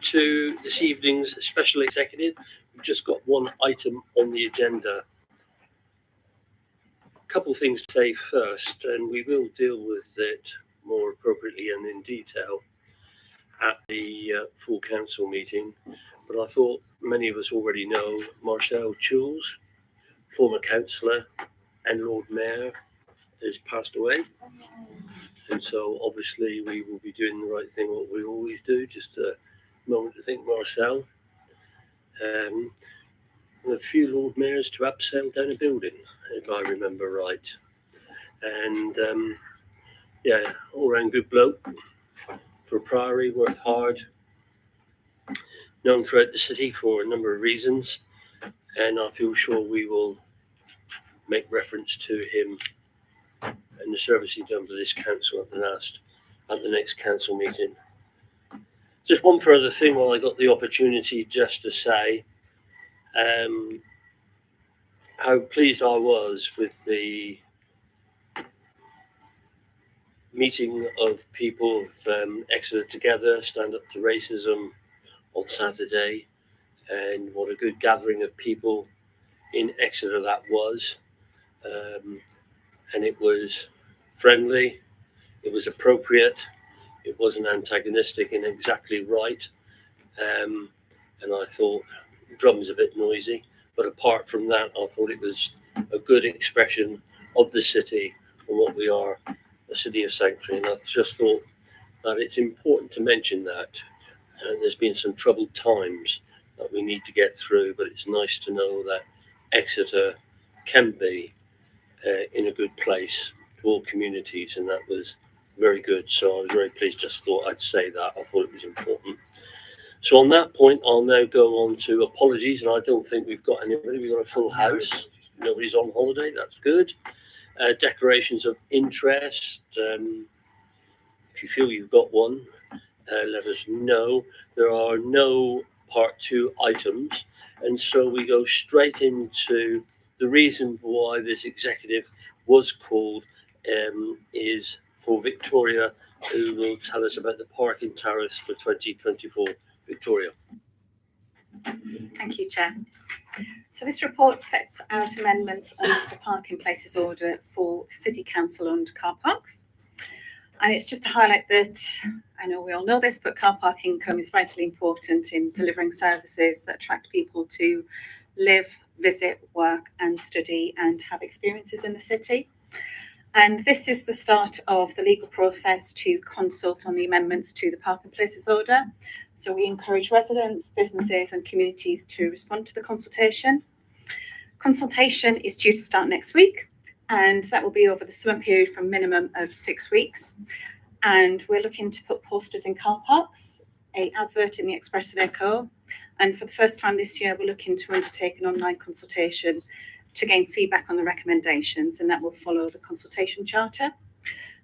To this evening's special executive. We've just got one item on the agenda. A couple of things to say first, and we will deal with it more appropriately and in detail at the full council meeting. But I thought many of us already know Marcel Chules, former councillor and Lord Mayor, has passed away. And so obviously we will be doing the right thing, what we always do, just a moment to thank Marcel. With a few Lord Mayors to upsell down a building, if I remember right. And all round good bloke. For Priory, worked hard, known throughout the city for a number of reasons, and I feel sure we will make reference to him and the service he done for this council at the next council meeting. Just one further thing while I got the opportunity just to say how pleased I was with the meeting of people of Exeter Together, Stand Up to Racism on Saturday, and what a good gathering of people in Exeter that was. And it was friendly, it was appropriate, it wasn't antagonistic and exactly right. And I thought drum's a bit noisy, but apart from that, I thought it was a good expression of the city and what we are, the city of sanctuary. And I just thought that it's important to mention that. There's been some troubled times that we need to get through, but it's nice to know that Exeter can be in a good place to all communities, and that was very good. So I was very pleased. Just thought I'd say that. I thought it was important. So on that point, I'll now go on to apologies, and I don't think we've got anybody. We've got a full house. Nobody's on holiday. That's good. Declarations of interest. If you feel you've got one, let us know. There are no part 2 items, and so we go straight into the reason for why this executive was called is for Victoria, who will tell us about the parking tariffs for 2024. Victoria. Thank you, Chair. So this report sets out amendments under the Parking Places Order for City Council-owned car parks. And it's just to highlight that, I know we all know this, but car park income is vitally important in delivering services that attract people to live, visit, work and study and have experiences in the city. And this is the start of the legal process to consult on the amendments to the Parking Places Order. So we encourage residents, businesses and communities to respond to the consultation. Consultation is due to start next week, and that will be over the summer period for a minimum of 6 weeks. And we're looking to put posters in car parks, an advert in the Express and Echo, and for the first time this year, we're looking to undertake an online consultation to gain feedback on the recommendations, and that will follow the consultation charter.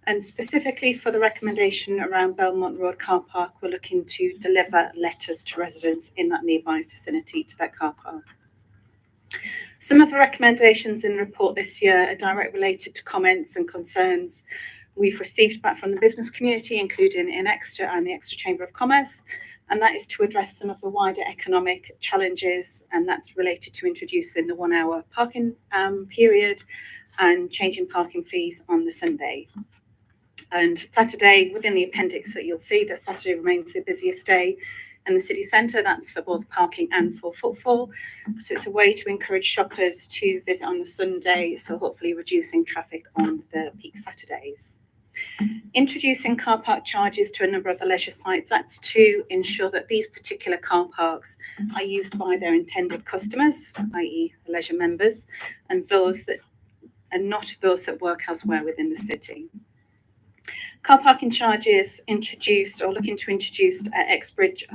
And specifically for the recommendation around Belmont Road car park, we're looking to deliver letters to residents in that nearby vicinity to that car park. Some of the recommendations in the report this year are directly related to comments and concerns we've received back from the business community, including in Exeter and the Exeter Chamber of Commerce, and that is to address some of the wider economic challenges, and that's related to introducing the 1 hour parking period and changing parking fees on the Sunday. And Saturday, within the appendix that you'll see, that Saturday remains the busiest day in the city centre. That's for both parking and for footfall. So it's a way to encourage shoppers to visit on the Sunday, so hopefully reducing traffic on the peak Saturdays. Introducing car park charges to a number of the leisure sites, that's to ensure that these particular car parks are used by their intended customers, i.e. the leisure members, and those that are not those that work elsewhere within the city. Car parking charges introduced or looking to introduce at Exbridge.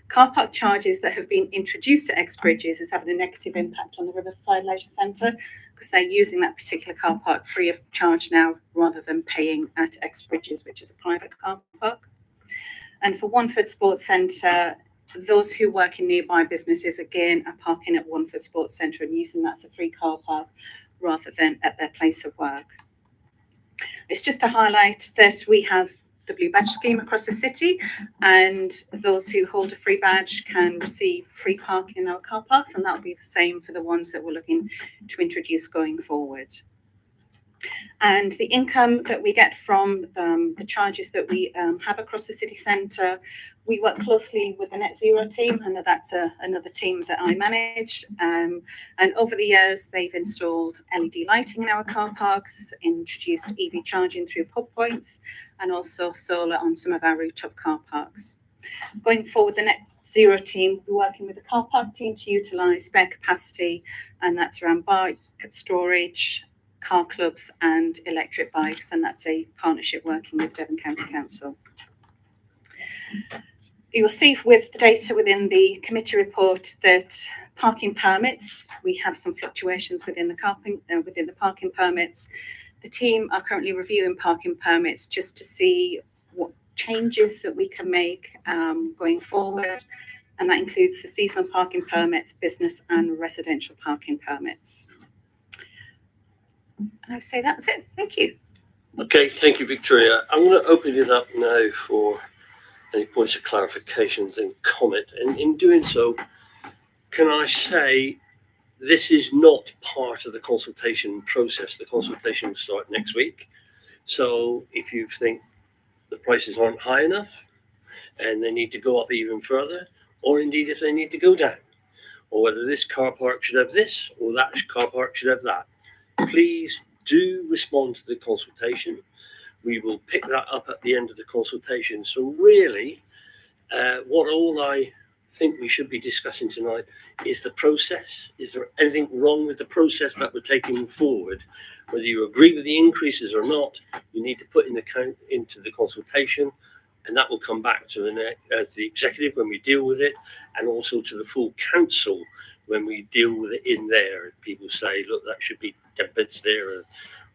Car park charges that have been introduced at Exbridges is having a negative impact on the Riverside Leisure Centre because they're using that particular car park free of charge now rather than paying at Exbridges, which is a private car park. And for Wanford Sports Centre, those who work in nearby businesses again are parking at Wanford Sports Centre and using that as a free car park rather than at their place of work. It's just to highlight that we have the Blue Badge scheme across the city, and those who hold a free badge can receive free parking in our car parks, and that will be the same for the ones that we're looking to introduce going forward. And the income that we get from the charges that we have across the city centre, we work closely with the Net Zero team, and that's another team that I manage. And over the years, they've installed LED lighting in our car parks, introduced EV charging through pub points, and also solar on some of our rooftop car parks. Going forward, the Net Zero team will be working with the car park team to utilise spare capacity, and that's around bike storage, car clubs and electric bikes, and that's a partnership working with Devon County Council. You will see with the data within the committee report that parking permits, we have some fluctuations within the parking permits. The team are currently reviewing parking permits just to see what changes that we can make going forward, and that includes the seasonal parking permits, business and residential parking permits. And I would say that's it. Thank you. Okay, thank you, Victoria. I'm going to open it up now for any points of clarifications and comment. And in doing so, can I say this is not part of the consultation process. The consultation will start next week. So if you think the prices aren't high enough and they need to go up even further, or indeed if they need to go down, or whether this car park should have this or that car park should have that, please do respond to the consultation. We will pick that up at the end of the consultation. So really, what all I think we should be discussing tonight is the process. Is there anything wrong with the process that we're taking forward? Whether you agree with the increases or not, you need to put into the consultation, and that will come back to the executive when we deal with it, and also to the full council when we deal with it in there. If people say, look, that should be 10 pence there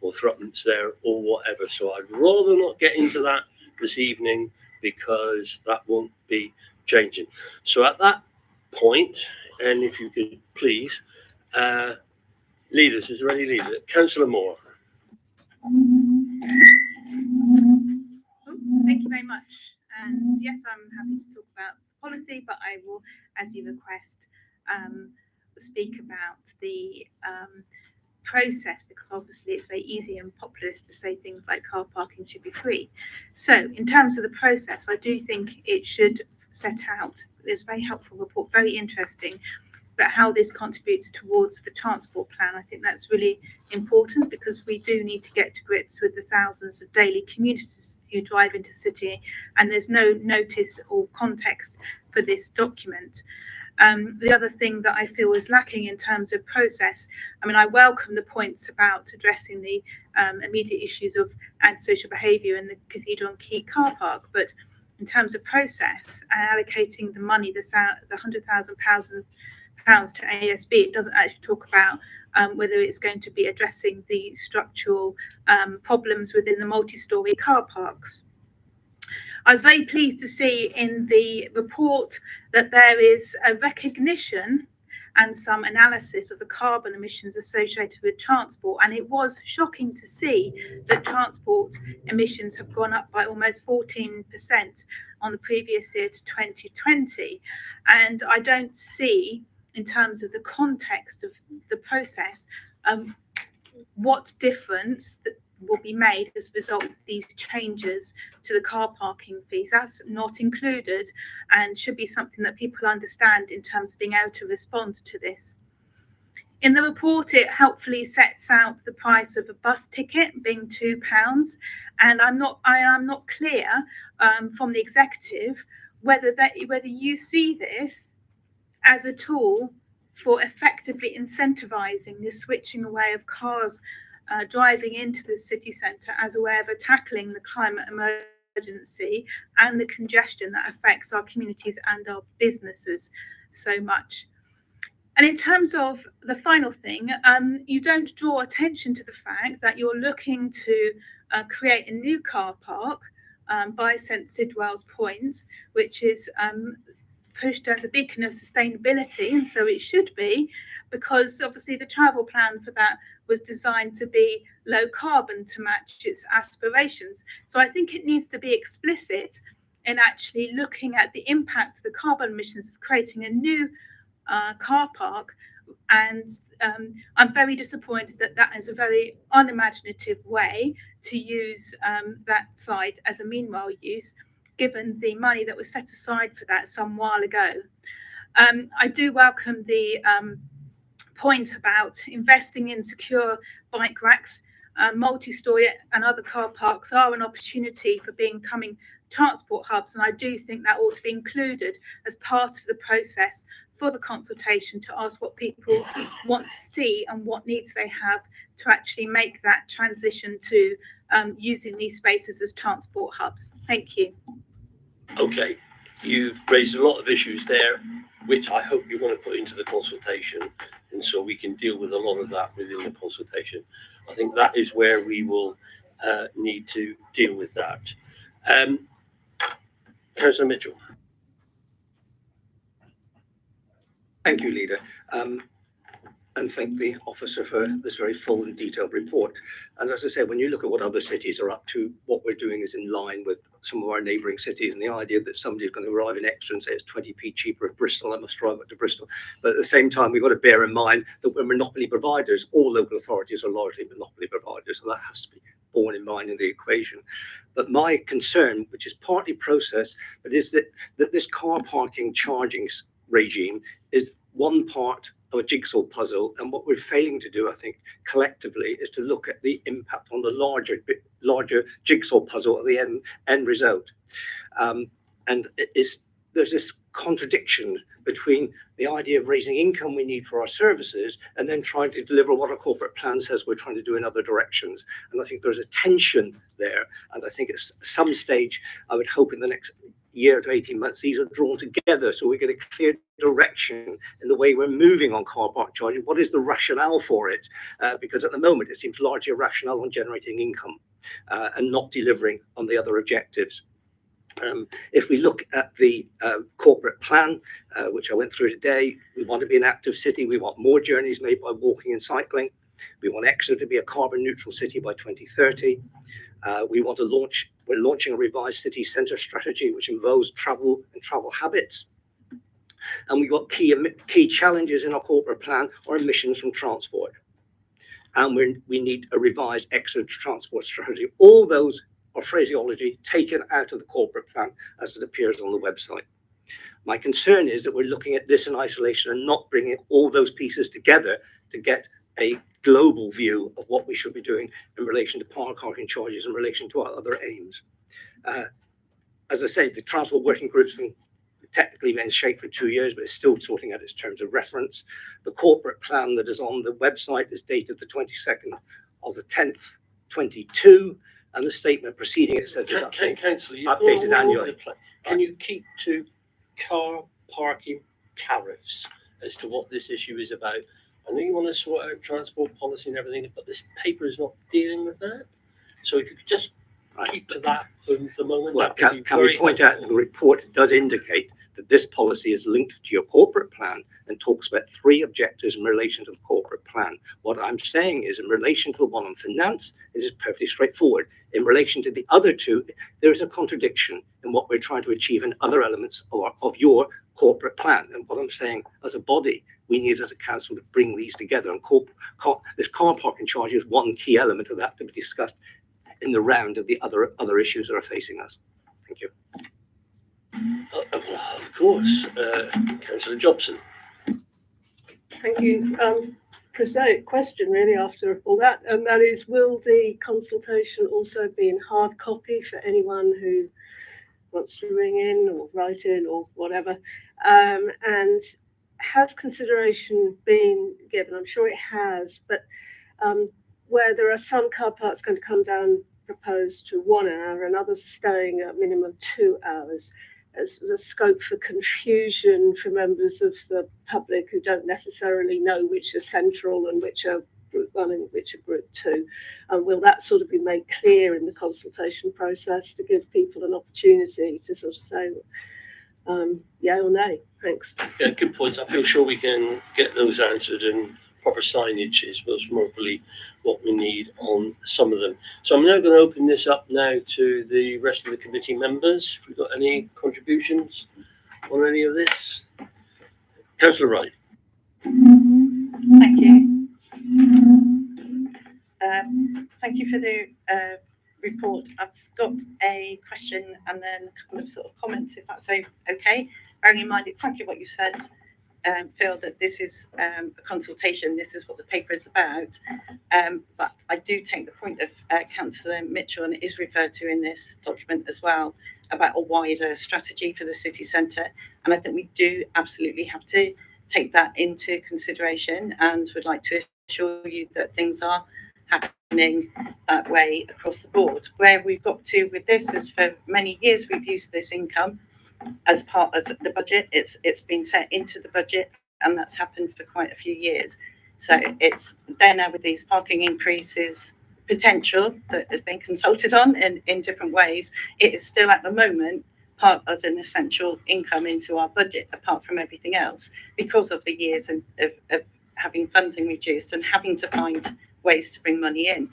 or threepence there or whatever. So I'd rather not get into that this evening because that won't be changing. So at that point, and if you could please, leaders, is there any leaders? Councillor Moore. Thank you very much. And yes, I'm happy to talk about policy, but I will, as you request, speak about the process, because obviously it's very easy and populist to say things like car parking should be free. So in terms of the process, I do think it should set out, there's a very helpful report, very interesting, but how this contributes towards the transport plan. I think that's really important, because we do need to get to grips with the thousands of daily commuters who drive into the city, and there's no notice or context for this document. The other thing that I feel is lacking in terms of process, I mean, I welcome the points about addressing the immediate issues of antisocial behaviour in the Cathedral and Quay car park, but in terms of process and allocating the money, the £100,000 to ASB, it doesn't actually talk about whether it's going to be addressing the structural problems within the multi-storey car parks. I was very pleased to see in the report that there is a recognition and some analysis of the carbon emissions associated with transport, and it was shocking to see that transport emissions have gone up by almost 14% on the previous year to 2020, and I don't see, in terms of the context of the process, what difference that will be made as a result of these changes to the car parking fees. That's not included and should be something that people understand in terms of being able to respond to this. In the report, it helpfully sets out the price of a bus ticket being £2, and I am not clear from the executive whether you see this as a tool for effectively incentivising the switching away of cars driving into the city centre as a way of tackling the climate emergency and the congestion that affects our communities and our businesses so much. And in terms of the final thing, you don't draw attention to the fact that you're looking to create a new car park by St Sidwell's Point, which is pushed as a beacon of sustainability, and so it should be, because obviously the travel plan for that was designed to be low carbon to match its aspirations. So I think it needs to be explicit in actually looking at the impact of the carbon emissions of creating a new car park. And I'm very disappointed that that is a very unimaginative way to use that site as a meanwhile use, given the money that was set aside for that some while ago. I do welcome the point about investing in secure bike racks. Multi-storey and other car parks are an opportunity for becoming transport hubs, and I do think that ought to be included as part of the process for the consultation, to ask what people want to see and what needs they have to actually make that transition to using these spaces as transport hubs. Thank you. Okay, you've raised a lot of issues there, which I hope you want to put into the consultation, and so we can deal with a lot of that within the consultation. I think that is where we will need to deal with that. Councillor Mitchell. Thank you, Leader. And thank the officer for this very full and detailed report. And as I said, when you look at what other cities are up to, what we're doing is in line with some of our neighbouring cities, and the idea that somebody's going to arrive in Exeter and say it's 20p cheaper in Bristol, I must drive up to Bristol. But at the same time, we've got to bear in mind that we're monopoly providers. All local authorities are largely monopoly providers, so that has to be borne in mind in the equation. But my concern, which is partly process, but is that this car parking charging regime is one part of a jigsaw puzzle, and what we're failing to do, I think, collectively, is to look at the impact on the larger jigsaw puzzle at the end result. And there's this contradiction between the idea of raising income we need for our services and then trying to deliver what our corporate plan says we're trying to do in other directions. And I think there's a tension there, and I think at some stage, I would hope in the next year to 18 months, these are drawn together so we get a clear direction in the way we're moving on car park charging. What is the rationale for it? Because at the moment, it seems largely a rationale on generating income and not delivering on the other objectives. If we look at the corporate plan, which I went through today, we want to be an active city. We want more journeys made by walking and cycling. We want Exeter to be a carbon neutral city by 2030. We're launching a revised city centre strategy, which involves travel and travel habits. And we've got key challenges in our corporate plan are emissions from transport. And we need a revised Exeter transport strategy. All those are phraseology taken out of the corporate plan as it appears on the website. My concern is that we're looking at this in isolation and not bringing all those pieces together to get a global view of what we should be doing in relation to parking charges in relation to our other aims. As I say, the transport working group's been technically been shaped for 2 years, but it's still sorting out its terms of reference. The corporate plan that is on the website is dated the 22nd of the 10th, 22, and the statement preceding it says Councillor, you're updated annually. Can you keep to car parking tariffs as to what this issue is about? I know you want to sort out transport policy and everything, but this paper is not dealing with that. So if you could just keep to that for the moment. Well, can we point out that the report does indicate that this policy is linked to your corporate plan and talks about 3 objectives in relation to the corporate plan. What I'm saying is in relation to the one on finance, it is perfectly straightforward. In relation to the other 2, there is a contradiction in what we're trying to achieve in other elements of your corporate plan. And what I'm saying as a body, we need as a council to bring these together. And this car parking charge is one key element of that to be discussed in the round of the other issues that are facing us. Thank you. Of course, Councillor Jobson. Thank you. Prosaic question really after all that, and that is, will the consultation also be in hard copy for anyone who wants to ring in or write in or whatever? And has consideration been given? I'm sure it has, but where there are some car parks going to come down proposed to 1 hour and others are staying at a minimum of 2 hours, as a scope for confusion for members of the public who don't necessarily know which are central and which are group 1 and which are group 2. And will that sort of be made clear in the consultation process to give people an opportunity to sort of say, Yay or nay? Thanks. Yeah, good points. I feel sure we can get those answered, and proper signage is most probably what we need on some of them. So I'm now going to open this up now to the rest of the committee members. Have we got any contributions on any of this? Councillor Wright. Thank you. Thank you for the report. I've got a question and then a couple of sort of comments, if that's okay. Bearing in mind exactly what you said, Phil, that this is a consultation, this is what the paper is about. But I do take the point of Councillor Mitchell, and it is referred to in this document as well, about a wider strategy for the city centre. And I think we do absolutely have to take that into consideration, and would like to assure you that things are happening that way across the board. Where we've got to with this is, for many years we've used this income as part of the budget. It's been set into the budget, and that's happened for quite a few years. So it's there now with these parking increases potential that has been consulted on in different ways. It is still at the moment part of an essential income into our budget, apart from everything else, because of the years of having funding reduced and having to find ways to bring money in.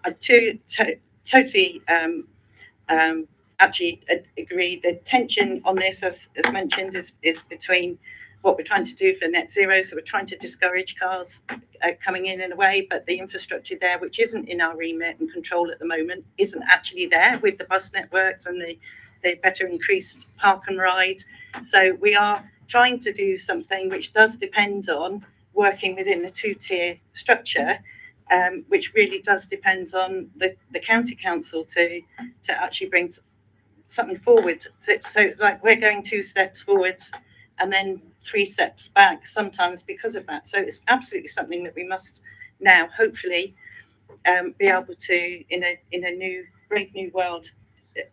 I totally actually agree. The tension on this, as mentioned, is between what we're trying to do for net zero. So we're trying to discourage cars coming in a way, but the infrastructure there, which isn't in our remit and control at the moment, isn't actually there with the bus networks and the better increased park and ride. So we are trying to do something which does depend on working within a two-tier structure, which really does depend on the county council to actually bring something forward. So it's like we're going 2 steps forwards and then 3 steps back sometimes because of that. So it's absolutely something that we must now hopefully be able to, in a new brave new world,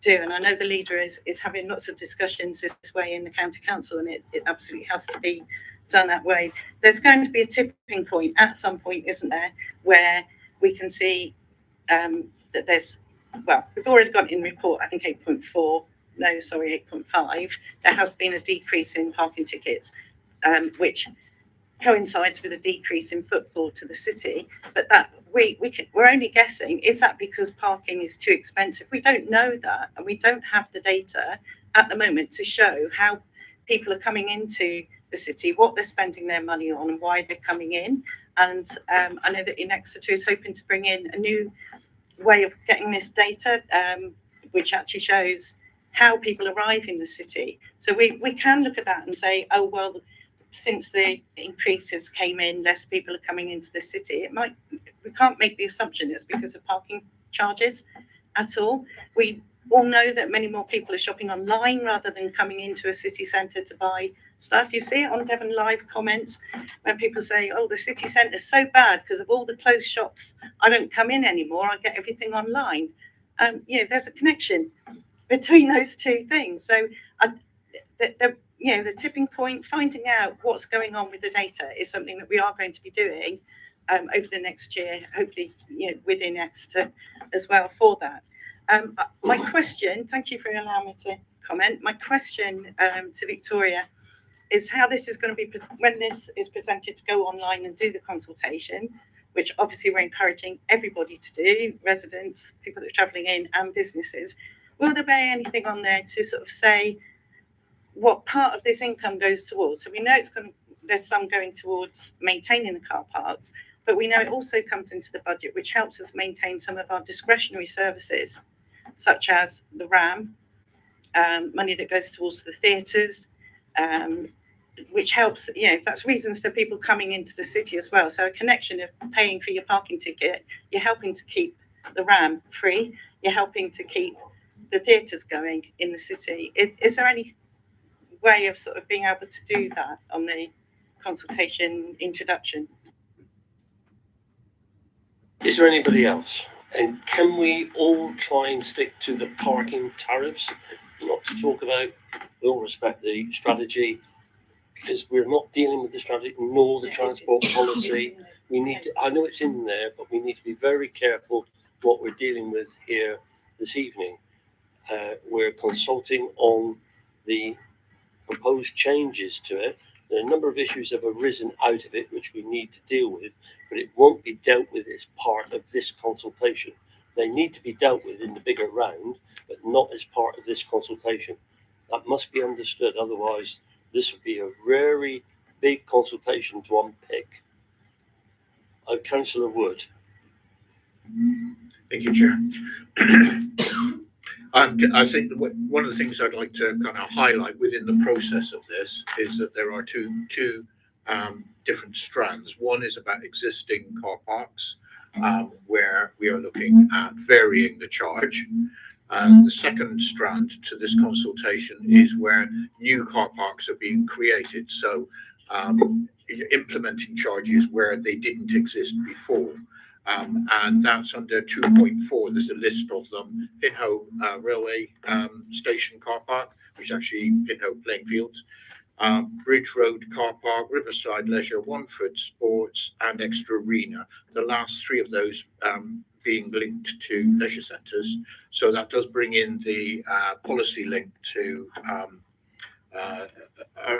do. And I know the leader is having lots of discussions this way in the county council, and it absolutely has to be done that way. There's going to be a tipping point at some point, isn't there, where we can see that there's, well, we've already got in report, I think 8.5, there has been a decrease in parking tickets, which coincides with a decrease in footfall to the city. But that we're only guessing, is that because parking is too expensive? We don't know that, and we don't have the data at the moment to show how people are coming into the city, what they're spending their money on, and why they're coming in. And I know that in Exeter is hoping to bring in a new way of getting this data, which actually shows how people arrive in the city. So we can look at that and say, oh, well, since the increases came in, less people are coming into the city. We can't make the assumption it's because of parking charges at all. We all know that many more people are shopping online rather than coming into a city centre to buy stuff. You see it on Devon Live comments when people say, oh, the city centre is so bad because of all the closed shops. I don't come in anymore. I get everything online. There's a connection between those two things. So the tipping point, finding out what's going on with the data, is something that we are going to be doing over the next year, hopefully, within Exeter as well for that. My question, thank you for allowing me to comment. My question to Victoria is how this is going to be, when this is presented, to go online and do the consultation, which obviously we're encouraging everybody to do, residents, people that are travelling in, and businesses. Will there be anything on there to sort of say what part of this income goes towards? So we know there's some going towards maintaining the car parks, but we know it also comes into the budget, which helps us maintain some of our discretionary services, such as the RAM, money that goes towards the theatres, which helps, that's reasons for people coming into the city as well. So a connection of paying for your parking ticket, you're helping to keep the RAM free, you're helping to keep the theatres going in the city. Is there any way of sort of being able to do that on the consultation introduction? Is there anybody else? And can we all try and stick to the parking tariffs, not to talk about, with all respect, the strategy, because we're not dealing with the strategy nor the transport policy. We need to, I know it's in there, but we need to be very careful what we're dealing with here this evening. We're consulting on the proposed changes to it. There are a number of issues that have arisen out of it which we need to deal with, but it won't be dealt with as part of this consultation. They need to be dealt with in the bigger round, but not as part of this consultation. That must be understood, otherwise this would be a very big consultation to unpick. Councillor Wood. Thank you, Chair. I think one of the things I'd like to kind of highlight within the process of this is that there are two different strands. One is about existing car parks, where we are looking at varying the charge. The second strand to this consultation is where new car parks are being created. So implementing charges where they didn't exist before. And that's under 2.4. There's a list of them. Pinhoe Railway Station Car Park, which is actually Pinhoe Playing Fields, Bridge Road Car Park, Riverside Leisure, Wanford Sports, and Exeter Arena. The last three of those being linked to leisure centres. So that does bring in the policy link to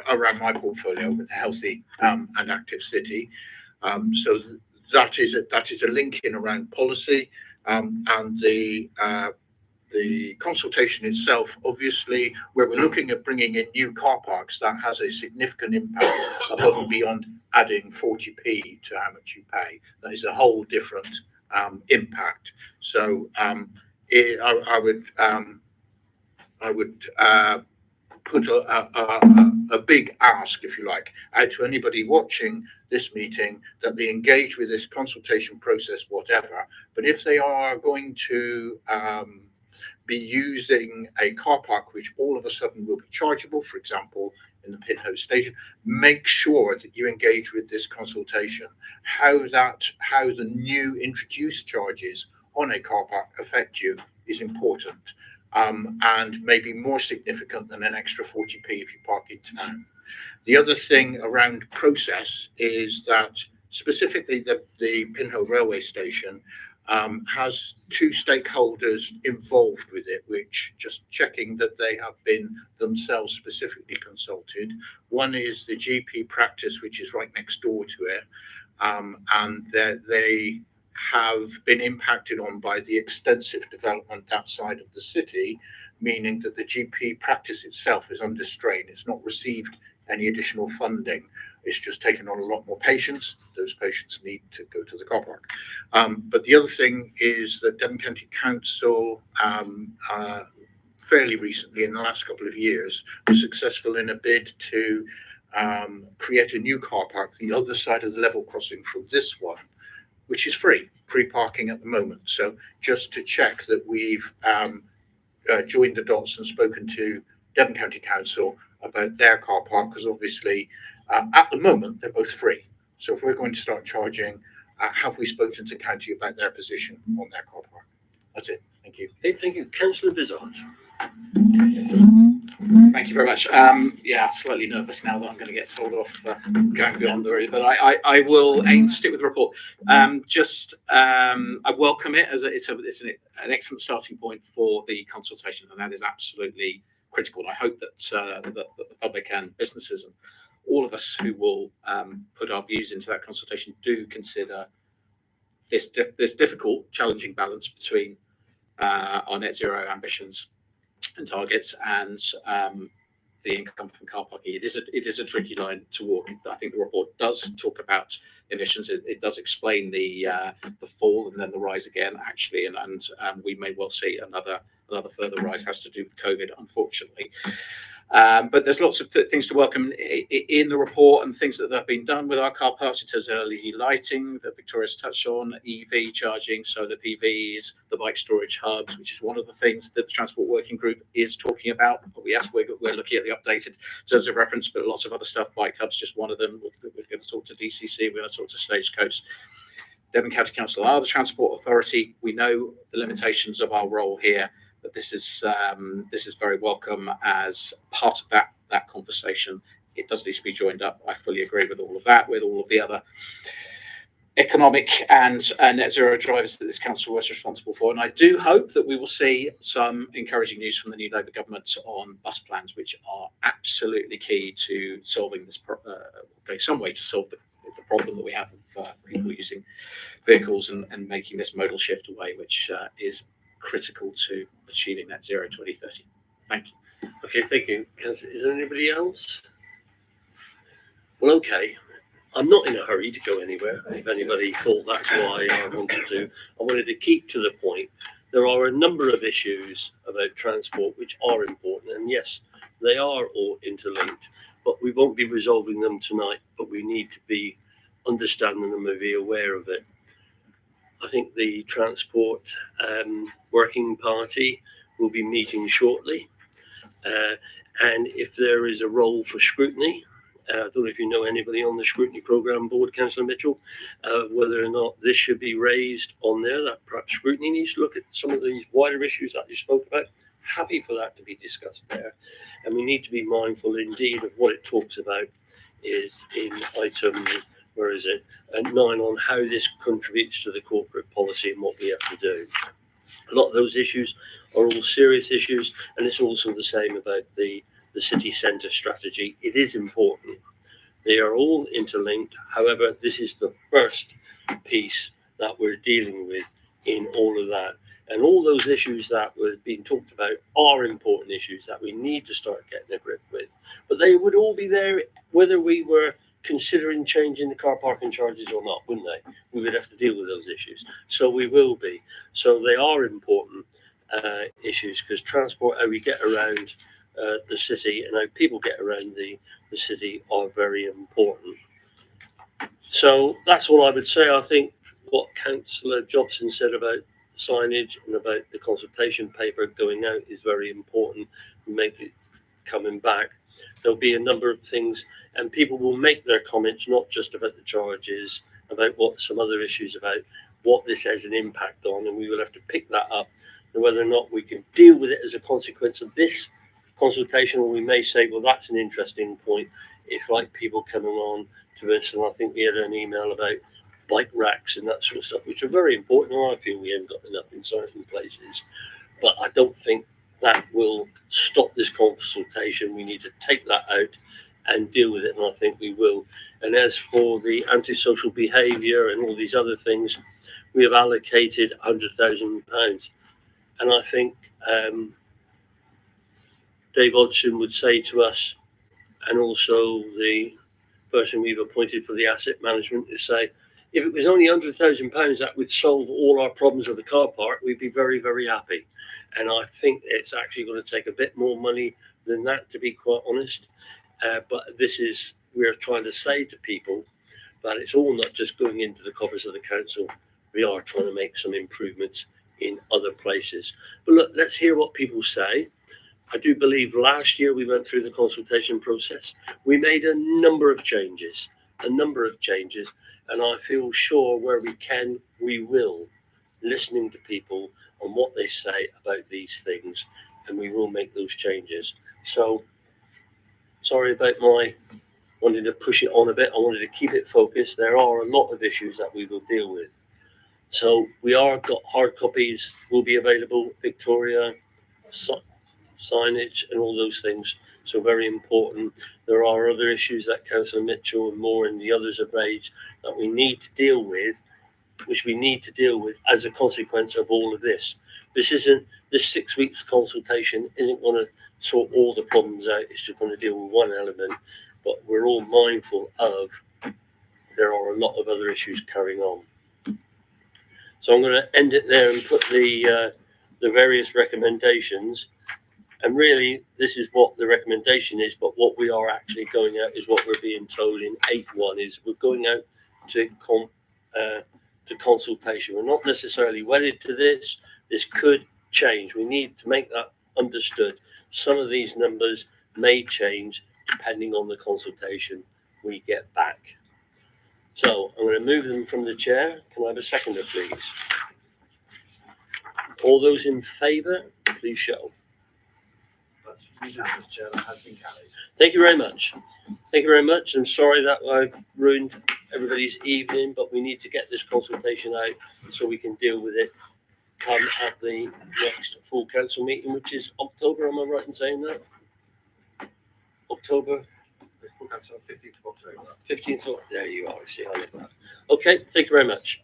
around my portfolio with a healthy and active city. So that is a link in around policy, and the consultation itself, obviously, where we're looking at bringing in new car parks, that has a significant impact above and beyond adding 40p to how much you pay. That is a whole different impact. So I would put a big ask, if you like, out to anybody watching this meeting that they engage with this consultation process, whatever. But if they are going to be using a car park which all of a sudden will be chargeable, for example, in the Pinhoe station, make sure that you engage with this consultation. How the new introduced charges on a car park affect you is important, and maybe more significant than an extra 40p if you park in town. The other thing around process is that specifically the Pinhoe Railway Station has two stakeholders involved with it, which just checking that they have been themselves specifically consulted. One is the GP practice, which is right next door to it, and they have been impacted on by the extensive development outside of the city, meaning that the GP practice itself is under strain. It's not received any additional funding. It's just taken on a lot more patients. Those patients need to go to the car park. But the other thing is that Devon County Council fairly recently, in the last couple of years, was successful in a bid to create a new car park the other side of the level crossing from this one, which is free parking at the moment. So just to check that we've joined the dots and spoken to Devon County Council about their car park, because obviously at the moment they're both free. So if we're going to start charging, have we spoken to the county about their position on their car park? That's it. Thank you. Hey, thank you. Councillor Vizard. Thank you very much. Yeah, slightly nervous now that I'm going to get told off going beyond the route, but I will aim to stick with the report. I welcome it as it's an excellent starting point for the consultation, and that is absolutely critical. And I hope that the public and businesses and all of us who will put our views into that consultation do consider this difficult, challenging balance between our net zero ambitions and targets and the income from car parking. It is a tricky line to walk. I think the report does talk about emissions. It does explain the fall and then the rise again, actually, and we may well see another further rise. Has to do with COVID, unfortunately. But there's lots of things to welcome in the report and things that have been done with our car parks in terms of LED lighting that Victoria's touched on, EV charging, solar PVs, the bike storage hubs, which is one of the things that the Transport Working Group is talking about. Yes, we're looking at the updated terms of reference, but lots of other stuff. Bike hubs, just one of them. We're going to talk to DCC. We're going to talk to Stagecoach. Devon County Council are the Transport Authority. We know the limitations of our role here. But this is very welcome as part of that conversation. It does need to be joined up. I fully agree with all of that, with all of the other economic and net zero drivers that this council was responsible for. And I do hope that we will see some encouraging news from the new Labour government on bus plans, which are absolutely key to solving this, going some way to solve the problem that we have of people using vehicles and making this modal shift away, which is critical to achieving net zero 2030. Thank you. Okay, thank you. Is there anybody else? Well, okay. I'm not in a hurry to go anywhere. If anybody thought that's why I wanted to keep to the point. There are a number of issues about transport which are important, and yes, they are all interlinked, but we won't be resolving them tonight, but we need to be understanding them and be aware of it. I think the Transport Working Party will be meeting shortly, and if there is a role for scrutiny, I don't know if you know anybody on the scrutiny programme board, Councillor Mitchell, of whether or not this should be raised on there, that perhaps scrutiny needs to look at some of these wider issues that you spoke about. Happy for that to be discussed there. And we need to be mindful indeed of what it talks about is in item, where is it, 9, on how this contributes to the corporate policy and what we have to do. A lot of those issues are all serious issues, and it's also the same about the city centre strategy. It is important. They are all interlinked. However, this is the first piece that we're dealing with in all of that. And all those issues that were being talked about are important issues that we need to start getting a grip with. But they would all be there whether we were considering changing the car parking charges or not, wouldn't they? We would have to deal with those issues. So we will be. So they are important issues, because transport, how we get around the city and how people get around the city are very important. So that's all I would say. I think what Councillor Jobson said about signage and about the consultation paper going out is very important. Make it coming back. There'll be a number of things, and people will make their comments not just about the charges, about what some other issues about what this has an impact on, and we will have to pick that up, and whether or not we can deal with it as a consequence of this consultation, or we may say, well, that's an interesting point. It's like people coming on to us, and I think we had an email about bike racks and that sort of stuff, which are very important, and I feel we haven't got enough in certain places. But I don't think that will stop this consultation. We need to take that out and deal with it, and I think we will. And as for the antisocial behaviour and all these other things, we have allocated £100,000, and I think Dave Hodgson would say to us, and also the person we've appointed for the asset management, is say, if it was only £100,000 that would solve all our problems of the car park, we'd be very, very happy. And I think it's actually going to take a bit more money than that, to be quite honest. But this is, we're trying to say to people that it's all not just going into the coffers of the council. We are trying to make some improvements in other places. But look, let's hear what people say. I do believe last year we went through the consultation process. We made a number of changes, and I feel sure where we can, we will, listening to people on what they say about these things, and we will make those changes. So, sorry about my wanting to push it on a bit. I wanted to keep it focused. There are a lot of issues that we will deal with. So we are got hard copies will be available, Victoria, signage and all those things. So very important. There are other issues that Councillor Mitchell and Moore and the others have raised that we need to deal with, which we need to deal with as a consequence of all of this. This 6 weeks consultation isn't going to sort all the problems out. It's just going to deal with one element, but we're all mindful of there are a lot of other issues carrying on. So I'm going to end it there and put the various recommendations. And really, this is what the recommendation is, but what we are actually going out is what we're being told in 8.1 is we're going out to consultation. We're not necessarily wedded to this. This could change. We need to make that understood. Some of these numbers may change depending on the consultation we get back. So I'm going to move them from the chair. Can I have a seconder, please? All those in favour, please show. Thank you very much. Thank you very much. I'm sorry that I've ruined everybody's evening, but we need to get this consultation out so we can deal with it come at the next full council meeting, which is October. Am I right in saying that? October 15th of October. 15th of, there you are. I see. I like that. Okay, thank you very much.